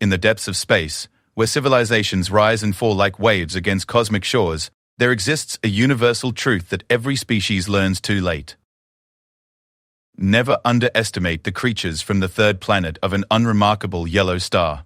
In the depths of space, where civilizations rise and fall like waves against cosmic shores, there exists a universal truth that every species learns too late. Never underestimate the creatures from the third planet of an unremarkable yellow star.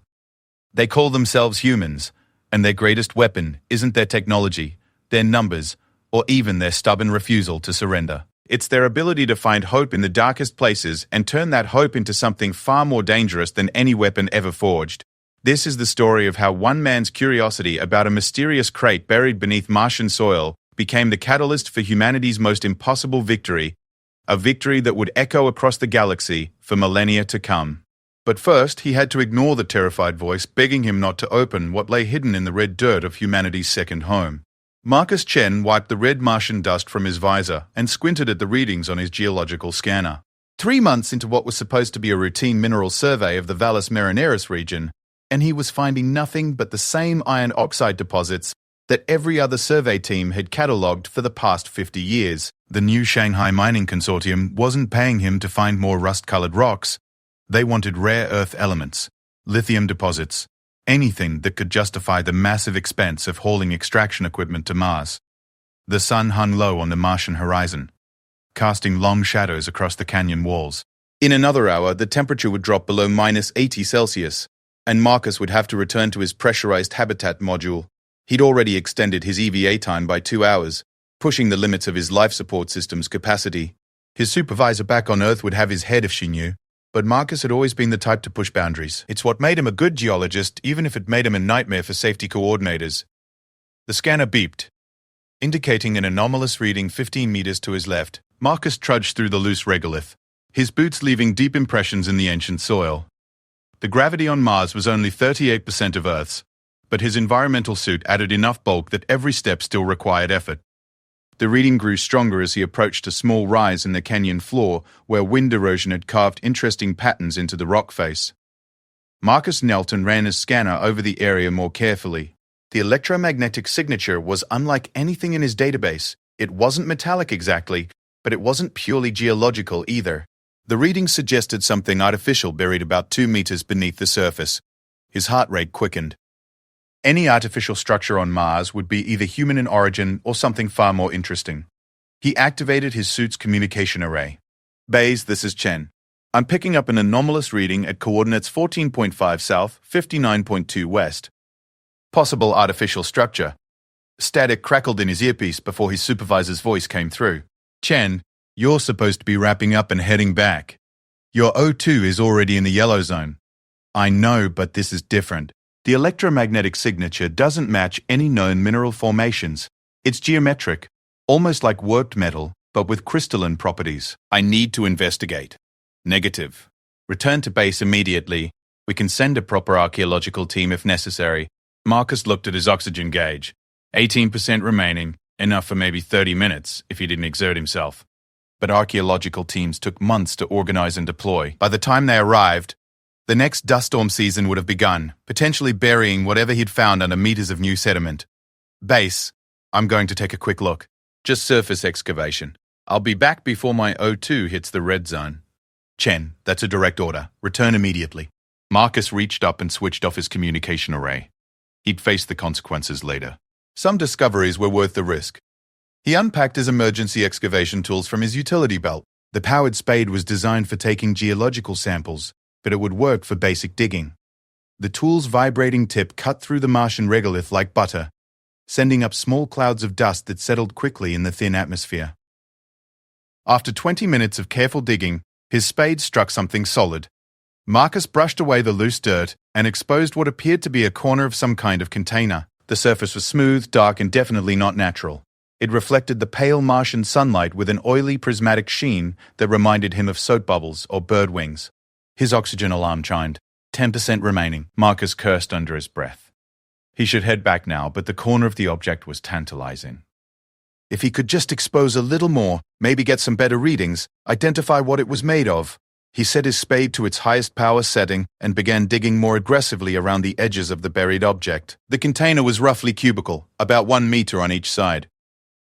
They call themselves humans, and their greatest weapon isn't their technology, their numbers, or even their stubborn refusal to surrender. It's their ability to find hope in the darkest places and turn that hope into something far more dangerous than any weapon ever forged. This is the story of how one man's curiosity about a mysterious crate buried beneath Martian soil became the catalyst for humanity's most impossible victory, a victory that would echo across the galaxy for millennia to come. But first, he had to ignore the terrified voice begging him not to open what lay hidden in the red dirt of humanity's second home. Marcus Chen wiped the red Martian dust from his visor and squinted at the readings on his geological scanner. 3 months into what was supposed to be a routine mineral survey of the Valles Marineris region, and he was finding nothing but the same iron oxide deposits that every other survey team had catalogued for the past 50 years. The new Shanghai Mining Consortium wasn't paying him to find more rust-colored rocks. They wanted rare earth elements, lithium deposits, anything that could justify the massive expense of hauling extraction equipment to Mars. The sun hung low on the Martian horizon, casting long shadows across the canyon walls. In another hour, the temperature would drop below -80 Celsius, and Marcus would have to return to his pressurized habitat module. He'd already extended his EVA time by 2 hours, pushing the limits of his life support system's capacity. His supervisor back on Earth would have his head if she knew, but Marcus had always been the type to push boundaries. It's what made him a good geologist, even if it made him a nightmare for safety coordinators. The scanner beeped, indicating an anomalous reading 15 meters to his left. Marcus trudged through the loose regolith, his boots leaving deep impressions in the ancient soil. The gravity on Mars was only 38% of Earth's, but his environmental suit added enough bulk that every step still required effort. The reading grew stronger as he approached a small rise in the canyon floor where wind erosion had carved interesting patterns into the rock face. Marcus knelt and ran his scanner over the area more carefully. The electromagnetic signature was unlike anything in his database. It wasn't metallic exactly, but it wasn't purely geological either. The reading suggested something artificial buried about 2 meters beneath the surface. His heart rate quickened. Any artificial structure on Mars would be either human in origin or something far more interesting. He activated his suit's communication array. "Bays, this is Chen. I'm picking up an anomalous reading at coordinates 14.5 south, 59.2 west. Possible artificial structure." Static crackled in his earpiece before his supervisor's voice came through. "Chen, you're supposed to be wrapping up and heading back. Your O2 is already in the yellow zone." "I know, but this is different. The electromagnetic signature doesn't match any known mineral formations. It's geometric, almost like warped metal, but with crystalline properties. I need to investigate." "Negative. Return to base immediately. We can send a proper archaeological team if necessary." Marcus looked at his oxygen gauge. 18% remaining, enough for maybe 30 minutes if he didn't exert himself. But archaeological teams took months to organize and deploy. By the time they arrived, the next dust storm season would have begun, potentially burying whatever he'd found under meters of new sediment. "Base, I'm going to take a quick look. Just surface excavation. I'll be back before my O2 hits the red zone." "Chen, that's a direct order. Return immediately." Marcus reached up and switched off his communication array. He'd face the consequences later. Some discoveries were worth the risk. He unpacked his emergency excavation tools from his utility belt. The powered spade was designed for taking geological samples, but it would work for basic digging. The tool's vibrating tip cut through the Martian regolith like butter, sending up small clouds of dust that settled quickly in the thin atmosphere. After 20 minutes of careful digging, his spade struck something solid. Marcus brushed away the loose dirt and exposed what appeared to be a corner of some kind of container. The surface was smooth, dark, and definitely not natural. It reflected the pale Martian sunlight with an oily prismatic sheen that reminded him of soap bubbles or bird wings. His oxygen alarm chimed. 10% remaining. Marcus cursed under his breath. He should head back now, but the corner of the object was tantalizing. If he could just expose a little more, maybe get some better readings, identify what it was made of. He set his spade to its highest power setting and began digging more aggressively around the edges of the buried object. The container was roughly cubical, about 1 meter on each side.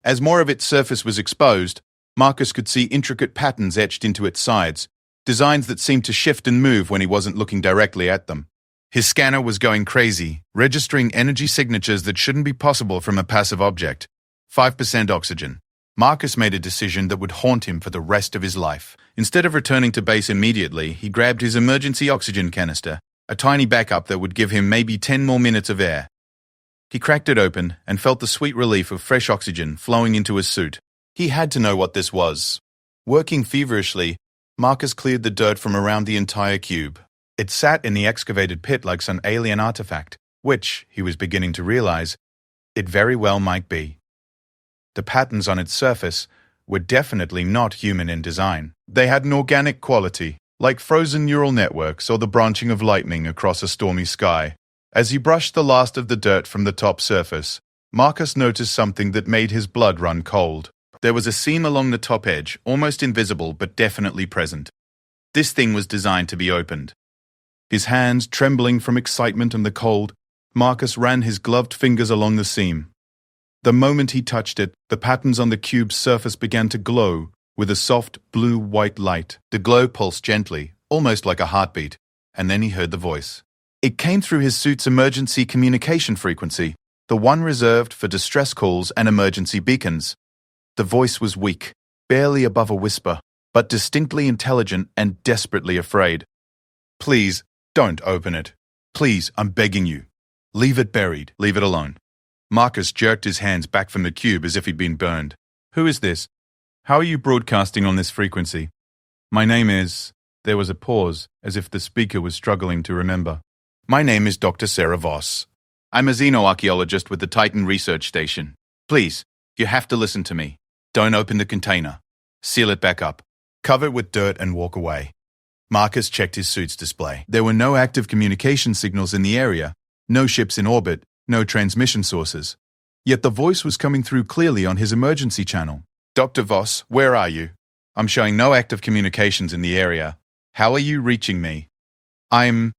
As more of its surface was exposed, Marcus could see intricate patterns etched into its sides, designs that seemed to shift and move when he wasn't looking directly at them. His scanner was going crazy, registering energy signatures that shouldn't be possible from a passive object. 5% oxygen. Marcus made a decision that would haunt him for the rest of his life. Instead of returning to base immediately, he grabbed his emergency oxygen canister, a tiny backup that would give him maybe 10 more minutes of air. He cracked it open and felt the sweet relief of fresh oxygen flowing into his suit. He had to know what this was. Working feverishly, Marcus cleared the dirt from around the entire cube. It sat in the excavated pit like some alien artifact, which, he was beginning to realize, it very well might be. The patterns on its surface were definitely not human in design. They had an organic quality, like frozen neural networks or the branching of lightning across a stormy sky. As he brushed the last of the dirt from the top surface, Marcus noticed something that made his blood run cold. There was a seam along the top edge, almost invisible but definitely present. This thing was designed to be opened. His hands trembling from excitement and the cold, Marcus ran his gloved fingers along the seam. The moment he touched it, the patterns on the cube's surface began to glow with a soft blue-white light. The glow pulsed gently, almost like a heartbeat, and then he heard the voice. It came through his suit's emergency communication frequency, the one reserved for distress calls and emergency beacons. The voice was weak, barely above a whisper, but distinctly intelligent and desperately afraid. Please, don't open it. Please, I'm begging you. Leave it buried. Leave it alone. Marcus jerked his hands back from the cube as if he'd been burned. Who is this? How are you broadcasting on this frequency? My name is... There was a pause, as if the speaker was struggling to remember. My name is Dr. Sarah Voss. I'm a xenoarchaeologist with the Titan Research Station. Please, you have to listen to me. Don't open the container. Seal it back up. Cover it with dirt and walk away. Marcus checked his suit's display. There were no active communication signals in the area, no ships in orbit, no transmission sources. Yet the voice was coming through clearly on his emergency channel. Dr. Voss, where are you? I'm showing no active communications in the area. How are you reaching me? I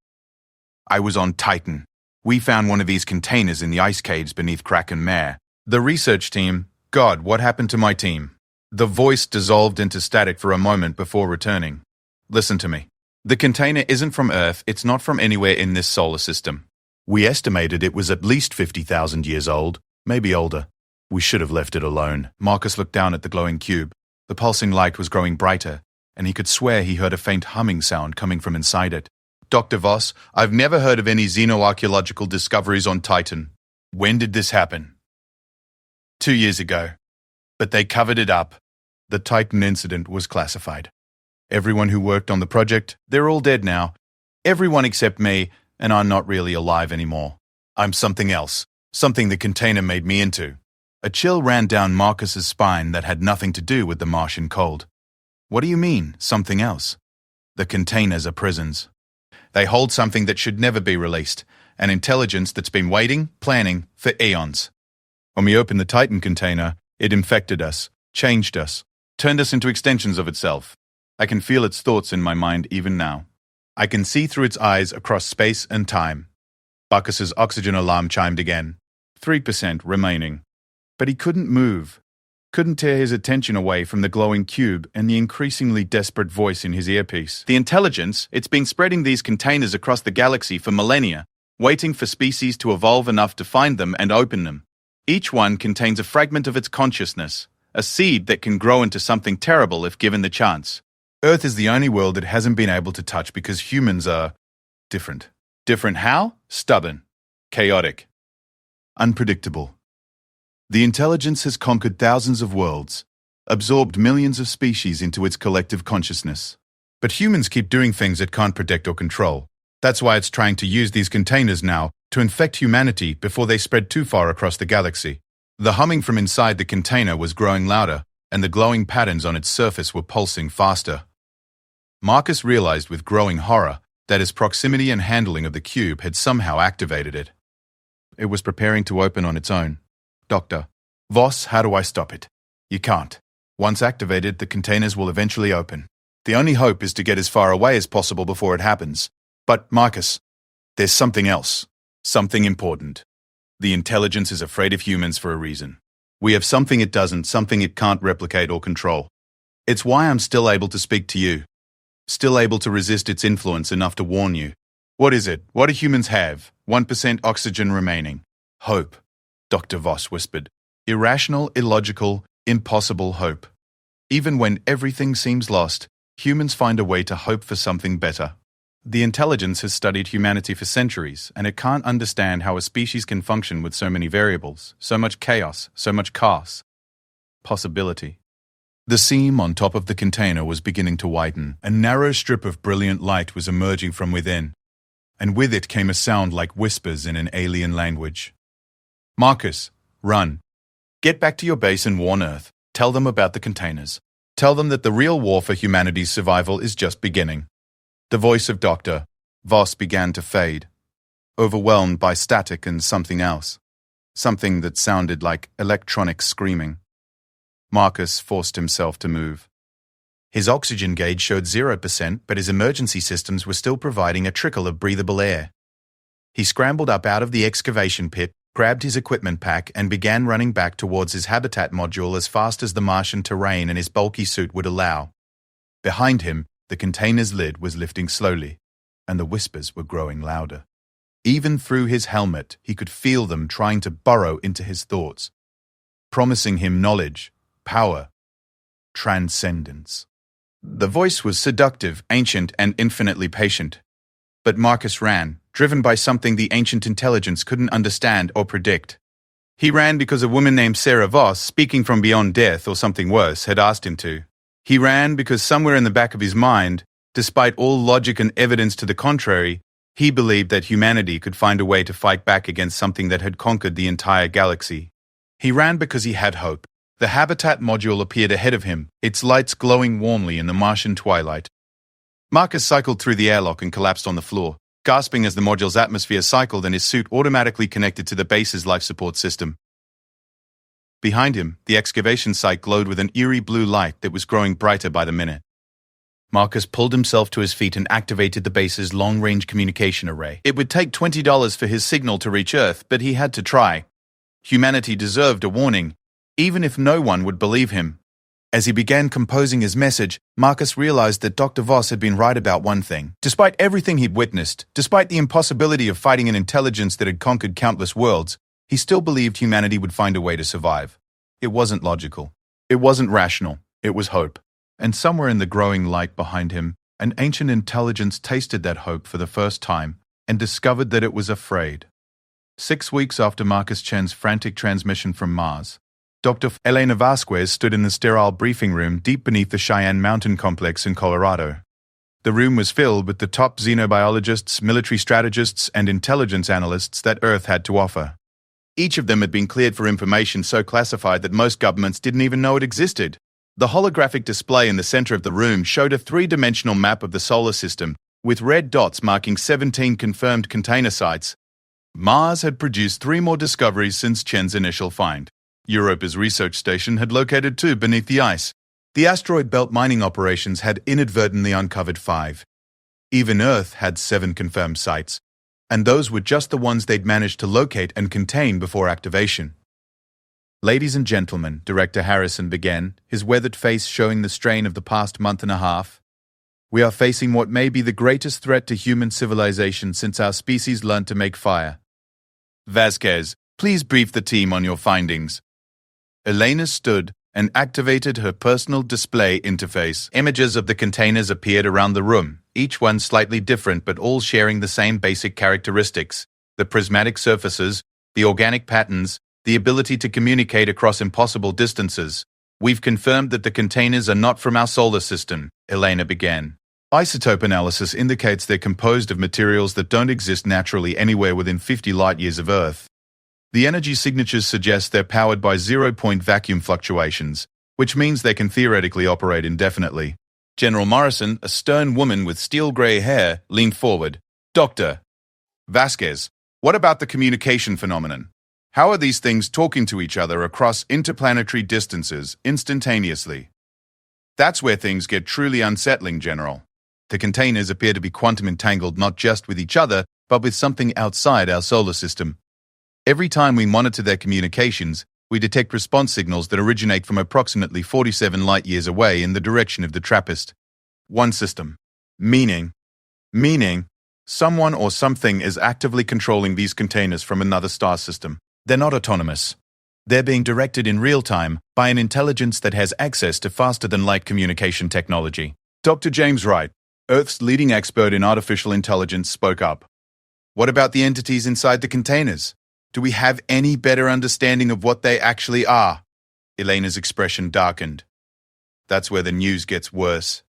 was on Titan. We found one of these containers in the ice caves beneath Kraken Mare. The research team... God, what happened to my team? The voice dissolved into static for a moment before returning. Listen to me. The container isn't from Earth, it's not from anywhere in this solar system. We estimated it was at least 50,000 years old, maybe older. We should have left it alone. Marcus looked down at the glowing cube. The pulsing light was growing brighter, and he could swear he heard a faint humming sound coming from inside it. Dr. Voss, I've never heard of any xenoarchaeological discoveries on Titan. When did this happen? 2 years ago. But they covered it up. The Titan incident was classified. Everyone who worked on the project, they're all dead now. Everyone except me, and I'm not really alive anymore. I'm something else, something the container made me into. A chill ran down Marcus's spine that had nothing to do with the Martian cold. What do you mean, something else? The containers are prisons. They hold something that should never be released, an intelligence that's been waiting, planning, for eons. When we opened the Titan container, it infected us, changed us, turned us into extensions of itself. I can feel its thoughts in my mind even now. I can see through its eyes across space and time. Marcus's oxygen alarm chimed again. 3% remaining. But he couldn't move, couldn't tear his attention away from the glowing cube and the increasingly desperate voice in his earpiece. The intelligence, it's been spreading these containers across the galaxy for millennia, waiting for species to evolve enough to find them and open them. Each one contains a fragment of its consciousness, a seed that can grow into something terrible if given the chance. Earth is the only world it hasn't been able to touch because humans are different. Different how? Stubborn. Chaotic. Unpredictable. The intelligence has conquered thousands of worlds, absorbed millions of species into its collective consciousness. But humans keep doing things it can't predict or control. That's why it's trying to use these containers now to infect humanity before they spread too far across the galaxy. The humming from inside the container was growing louder, and the glowing patterns on its surface were pulsing faster. Marcus realized with growing horror that his proximity and handling of the cube had somehow activated it. It was preparing to open on its own. Dr. Voss, how do I stop it? You can't. Once activated, the containers will eventually open. The only hope is to get as far away as possible before it happens. But, Marcus, there's something else. Something important. The intelligence is afraid of humans for a reason. We have something it doesn't, something it can't replicate or control. It's why I'm still able to speak to you. Still able to resist its influence enough to warn you. What is it? What do humans have? 1% oxygen remaining. Hope, Dr. Voss whispered. Irrational, illogical, impossible hope. Even when everything seems lost, humans find a way to hope for something better. The intelligence has studied humanity for centuries, and it can't understand how a species can function with so many variables, so much chaos, so much chaos. Possibility. The seam on top of the container was beginning to widen. A narrow strip of brilliant light was emerging from within, and with it came a sound like whispers in an alien language. Marcus, run. Get back to your base and warn Earth. Tell them about the containers. Tell them that the real war for humanity's survival is just beginning. The voice of Dr. Voss began to fade, overwhelmed by static and something else. Something that sounded like electronic screaming. Marcus forced himself to move. His oxygen gauge showed 0%, but his emergency systems were still providing a trickle of breathable air. He scrambled up out of the excavation pit, grabbed his equipment pack, and began running back towards his habitat module as fast as the Martian terrain and his bulky suit would allow. Behind him, the container's lid was lifting slowly, and the whispers were growing louder. Even through his helmet, he could feel them trying to burrow into his thoughts, promising him knowledge, power, transcendence. The voice was seductive, ancient, and infinitely patient. But Marcus ran, driven by something the ancient intelligence couldn't understand or predict. He ran because a woman named Sarah Voss, speaking from beyond death or something worse, had asked him to. He ran because somewhere in the back of his mind, despite all logic and evidence to the contrary, he believed that humanity could find a way to fight back against something that had conquered the entire galaxy. He ran because he had hope. The habitat module appeared ahead of him, its lights glowing warmly in the Martian twilight. Marcus cycled through the airlock and collapsed on the floor, gasping as the module's atmosphere cycled and his suit automatically connected to the base's life support system. Behind him, the excavation site glowed with an eerie blue light that was growing brighter by the minute. Marcus pulled himself to his feet and activated the base's long-range communication array. It would take $20 for his signal to reach Earth, but he had to try. Humanity deserved a warning, even if no one would believe him. As he began composing his message, Marcus realized that Dr. Voss had been right about one thing. Despite everything he'd witnessed, despite the impossibility of fighting an intelligence that had conquered countless worlds, he still believed humanity would find a way to survive. It wasn't logical. It wasn't rational. It was hope. And somewhere in the growing light behind him, an ancient intelligence tasted that hope for the first time and discovered that it was afraid. 6 weeks after Marcus Chen's frantic transmission from Mars, Dr. Elena Vasquez stood in the sterile briefing room deep beneath the Cheyenne Mountain complex in Colorado. The room was filled with the top xenobiologists, military strategists, and intelligence analysts that Earth had to offer. Each of them had been cleared for information so classified that most governments didn't even know it existed. The holographic display in the center of the room showed a three-dimensional map of the solar system, with red dots marking 17 confirmed container sites. Mars had produced 3 more discoveries since Chen's initial find. Europa's research station had located 2 beneath the ice. The asteroid belt mining operations had inadvertently uncovered 5. Even Earth had 7 confirmed sites, and those were just the ones they'd managed to locate and contain before activation. Ladies and gentlemen, Director Harrison began, his weathered face showing the strain of the past month and a half. We are facing what may be the greatest threat to human civilization since our species learned to make fire. Vasquez, please brief the team on your findings. Elena stood and activated her personal display interface. Images of the containers appeared around the room, each one slightly different but all sharing the same basic characteristics: the prismatic surfaces, the organic patterns, the ability to communicate across impossible distances. We've confirmed that the containers are not from our solar system, Elena began. Isotope analysis indicates they're composed of materials that don't exist naturally anywhere within 50 light-years of Earth. The energy signatures suggest they're powered by zero-point vacuum fluctuations, which means they can theoretically operate indefinitely. General Morrison, a stern woman with steel-gray hair, leaned forward. Dr. Vasquez, what about the communication phenomenon? How are these things talking to each other across interplanetary distances instantaneously? That's where things get truly unsettling, General. The containers appear to be quantum entangled not just with each other, but with something outside our solar system. Every time we monitor their communications, we detect response signals that originate from approximately 47 light-years away in the direction of the TRAPPIST. One system. Meaning, Someone or something is actively controlling these containers from another star system. They're not autonomous. They're being directed in real time by an intelligence that has access to faster-than-light communication technology. Dr. James Wright, Earth's leading expert in artificial intelligence, spoke up. What about the entities inside the containers? Do we have any better understanding of what they actually are? Elena's expression darkened. That's where the news gets worse.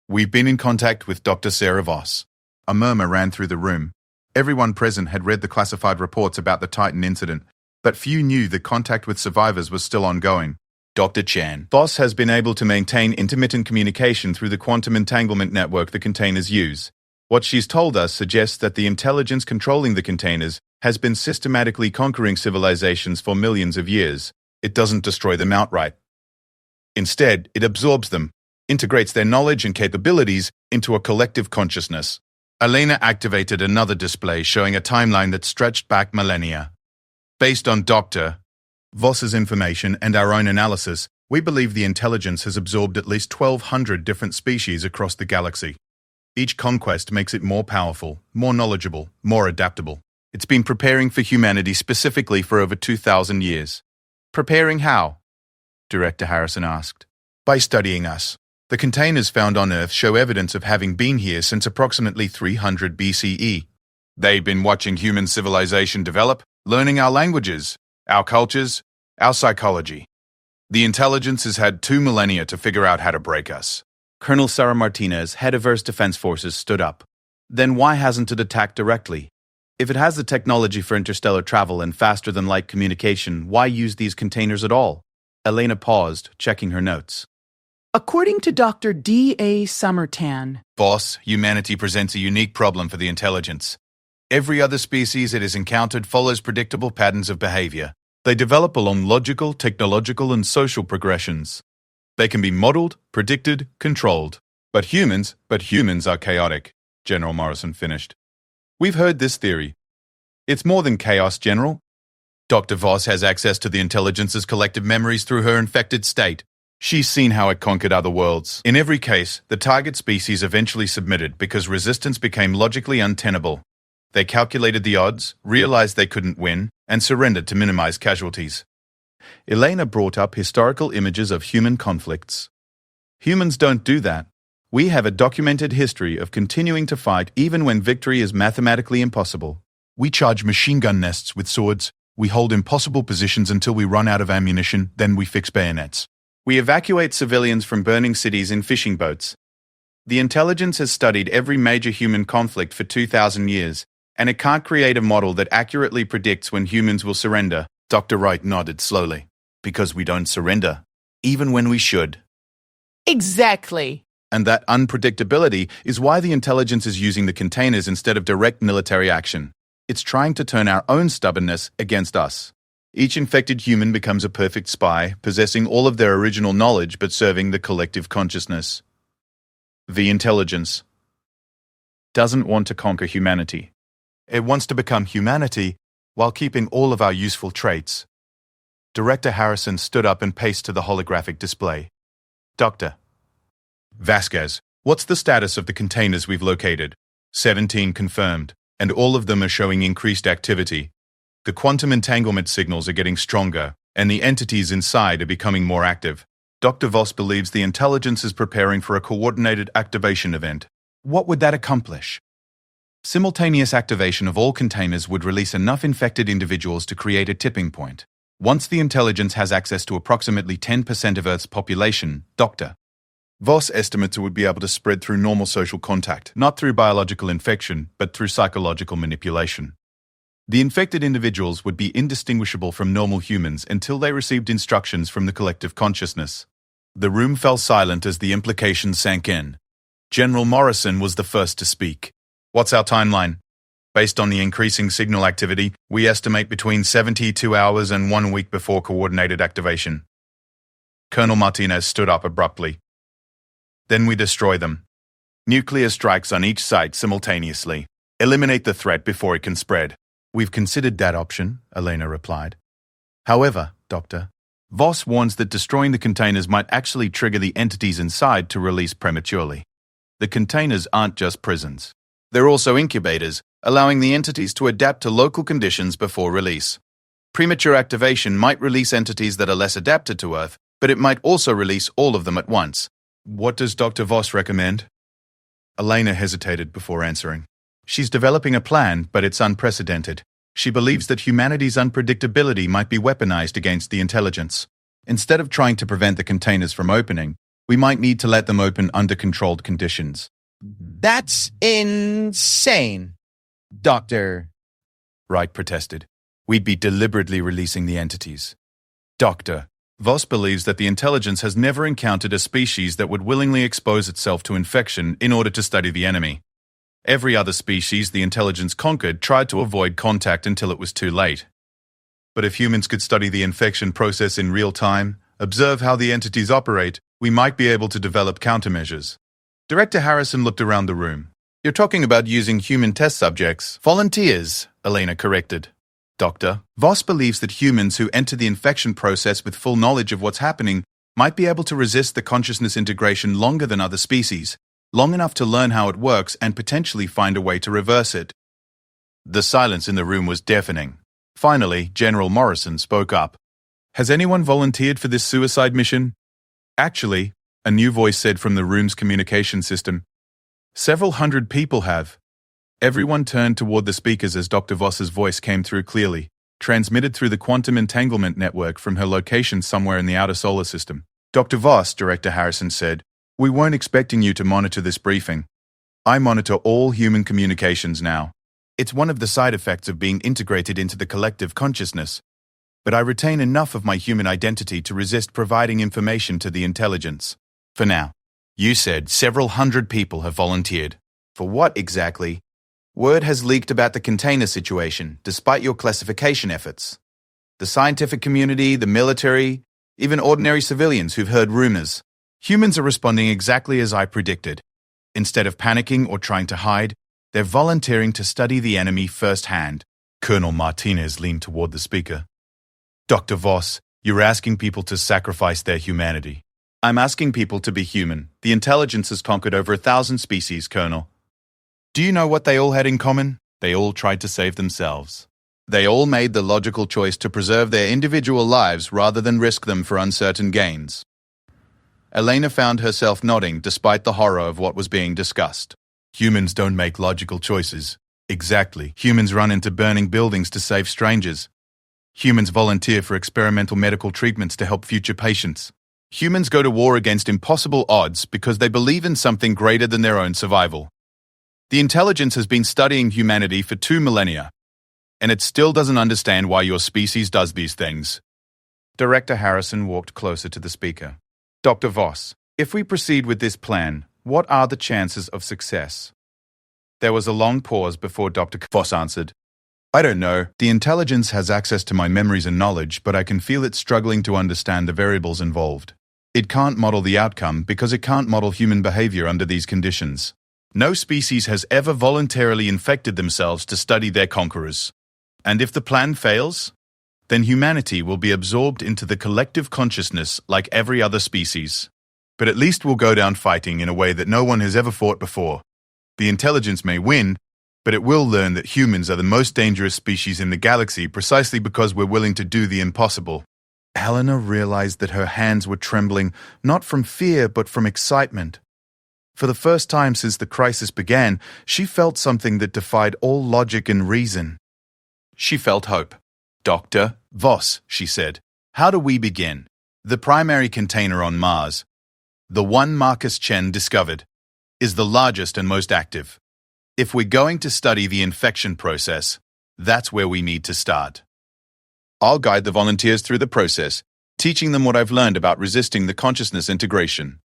We've been in contact with Dr. Sarah Voss. A murmur ran through the room. Everyone present had read the classified reports about the Titan incident, but few knew that contact with survivors was still ongoing. Dr. Chan. Voss has been able to maintain intermittent communication through the quantum entanglement network the containers use. What she's told us suggests that the intelligence controlling the containers has been systematically conquering civilizations for millions of years. It doesn't destroy them outright. Instead, it absorbs them, integrates their knowledge and capabilities into a collective consciousness. Elena activated another display showing a timeline that stretched back millennia. Based on Dr. Voss's information and our own analysis, we believe the intelligence has absorbed at least 1,200 different species across the galaxy. Each conquest makes it more powerful, more knowledgeable, more adaptable. It's been preparing for humanity specifically for over 2,000 years. Preparing how? Director Harrison asked. By studying us. The containers found on Earth show evidence of having been here since approximately 300 BCE. They've been watching human civilization develop, learning our languages, our cultures, our psychology. The intelligence has had 2 millennia to figure out how to break us. Colonel Sarah Martinez, head of Earth's Defense Forces, stood up. Then why hasn't it attacked directly? If it has the technology for interstellar travel and faster-than-light communication, why use these containers at all? Elena paused, checking her notes. According to Dr. D.A. Summertan, Boss, humanity presents a unique problem for the intelligence. Every other species it has encountered follows predictable patterns of behavior. They develop along logical, technological, and social progressions. They can be modeled, predicted, controlled. But humans are chaotic, General Morrison finished. We've heard this theory. It's more than chaos, General. Dr. Voss has access to the intelligence's collective memories through her infected state. She's seen how it conquered other worlds. In every case, the target species eventually submitted because resistance became logically untenable. They calculated the odds, realized they couldn't win, and surrendered to minimize casualties. Elena brought up historical images of human conflicts. Humans don't do that. We have a documented history of continuing to fight even when victory is mathematically impossible. We charge machine gun nests with swords. We hold impossible positions until we run out of ammunition, then we fix bayonets. We evacuate civilians from burning cities in fishing boats. The intelligence has studied every major human conflict for 2,000 years, and it can't create a model that accurately predicts when humans will surrender. Dr. Wright nodded slowly. Because we don't surrender, even when we should. Exactly. And that unpredictability is why the intelligence is using the containers instead of direct military action. It's trying to turn our own stubbornness against us. Each infected human becomes a perfect spy, possessing all of their original knowledge but serving the collective consciousness. The intelligence doesn't want to conquer humanity. It wants to become humanity while keeping all of our useful traits. Director Harrison stood up and paced to the holographic display. Dr. Vasquez, what's the status of the containers we've located? 17 confirmed, and all of them are showing increased activity. The quantum entanglement signals are getting stronger, and the entities inside are becoming more active. Dr. Voss believes the intelligence is preparing for a coordinated activation event. What would that accomplish? Simultaneous activation of all containers would release enough infected individuals to create a tipping point. Once the intelligence has access to approximately 10% of Earth's population, Dr. Voss estimates it would be able to spread through normal social contact, not through biological infection, but through psychological manipulation. The infected individuals would be indistinguishable from normal humans until they received instructions from the collective consciousness. The room fell silent as the implications sank in. General Morrison was the first to speak. What's our timeline? Based on the increasing signal activity, we estimate between 72 hours and 1 week before coordinated activation. Colonel Martinez stood up abruptly. Then we destroy them. Nuclear strikes on each site simultaneously. Eliminate the threat before it can spread. We've considered that option, Elena replied. However, Doctor, Voss warns that destroying the containers might actually trigger the entities inside to release prematurely. The containers aren't just prisons. They're also incubators, allowing the entities to adapt to local conditions before release. Premature activation might release entities that are less adapted to Earth, but it might also release all of them at once. What does Dr. Voss recommend? Elena hesitated before answering. She's developing a plan, but it's unprecedented. She believes that humanity's unpredictability might be weaponized against the intelligence. Instead of trying to prevent the containers from opening, we might need to let them open under controlled conditions. That's insane, Doctor. Wright protested. We'd be deliberately releasing the entities. Doctor, Voss believes that the intelligence has never encountered a species that would willingly expose itself to infection in order to study the enemy. Every other species the intelligence conquered tried to avoid contact until it was too late. But if humans could study the infection process in real time, observe how the entities operate, we might be able to develop countermeasures. Director Harrison looked around the room. You're talking about using human test subjects. Volunteers, Elena corrected. Doctor, Voss believes that humans who enter the infection process with full knowledge of what's happening might be able to resist the consciousness integration longer than other species, long enough to learn how it works and potentially find a way to reverse it. The silence in the room was deafening. Finally, General Morrison spoke up. Has anyone volunteered for this suicide mission? Actually, a new voice said from the room's communication system. Several hundred people have. Everyone turned toward the speakers as Dr. Voss's voice came through clearly, transmitted through the quantum entanglement network from her location somewhere in the outer solar system. Dr. Voss, Director Harrison said, we weren't expecting you to monitor this briefing. I monitor all human communications now. It's one of the side effects of being integrated into the collective consciousness. But I retain enough of my human identity to resist providing information to the intelligence. For now. You said several hundred people have volunteered. For what exactly? Word has leaked about the container situation, despite your classification efforts. The scientific community, the military, even ordinary civilians who've heard rumors. Humans are responding exactly as I predicted. Instead of panicking or trying to hide, they're volunteering to study the enemy firsthand. Colonel Martinez leaned toward the speaker. Dr. Voss, you're asking people to sacrifice their humanity. I'm asking people to be human. The intelligence has conquered over 1,000 species, Colonel. Do you know what they all had in common? They all tried to save themselves. They all made the logical choice to preserve their individual lives rather than risk them for uncertain gains. Elena found herself nodding despite the horror of what was being discussed. Humans don't make logical choices. Exactly. Humans run into burning buildings to save strangers. Humans volunteer for experimental medical treatments to help future patients. Humans go to war against impossible odds because they believe in something greater than their own survival. The intelligence has been studying humanity for 2 millennia, and it still doesn't understand why your species does these things. Director Harrison walked closer to the speaker. Dr. Voss, if we proceed with this plan, what are the chances of success? There was a long pause before Dr. Voss answered. I don't know. The intelligence has access to my memories and knowledge, but I can feel it struggling to understand the variables involved. It can't model the outcome because it can't model human behavior under these conditions. No species has ever voluntarily infected themselves to study their conquerors. And if the plan fails, then humanity will be absorbed into the collective consciousness like every other species. But at least we'll go down fighting in a way that no one has ever fought before. The intelligence may win, but it will learn that humans are the most dangerous species in the galaxy precisely because we're willing to do the impossible. Helena realized that her hands were trembling, not from fear but from excitement. For the first time since the crisis began, she felt something that defied all logic and reason. She felt hope. Dr. Voss, she said, how do we begin? The primary container on Mars, the one Marcus Chen discovered, is the largest and most active. If we're going to study the infection process, that's where we need to start. I'll guide the volunteers through the process, teaching them what I've learned about resisting the consciousness integration.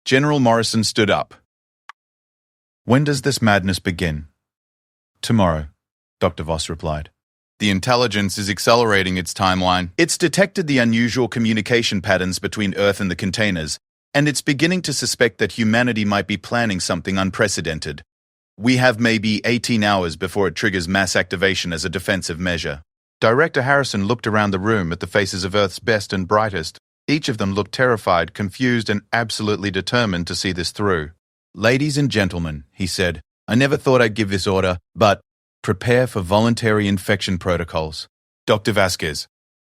General Morrison stood up. When does this madness begin? Tomorrow, Dr. Voss replied. The intelligence is accelerating its timeline. It's detected the unusual communication patterns between Earth and the containers, and it's beginning to suspect that humanity might be planning something unprecedented. We have maybe 18 hours before it triggers mass activation as a defensive measure. Director Harrison looked around the room at the faces of Earth's best and brightest. Each of them looked terrified, confused, and absolutely determined to see this through. Ladies and gentlemen, he said, I never thought I'd give this order, but prepare for voluntary infection protocols. Dr. Vasquez,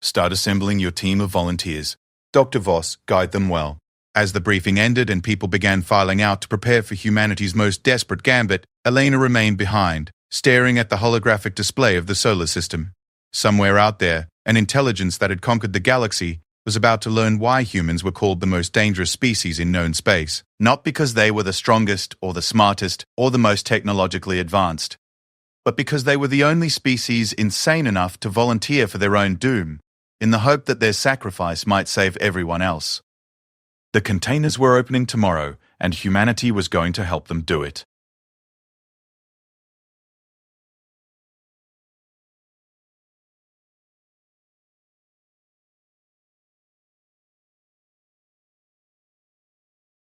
start assembling your team of volunteers. Dr. Voss, guide them well. As the briefing ended and people began filing out to prepare for humanity's most desperate gambit, Elena remained behind, staring at the holographic display of the solar system. Somewhere out there, an intelligence that had conquered the galaxy was about to learn why humans were called the most dangerous species in known space. Not because they were the strongest or the smartest or the most technologically advanced, but because they were the only species insane enough to volunteer for their own doom, in the hope that their sacrifice might save everyone else. The containers were opening tomorrow, and humanity was going to help them do it.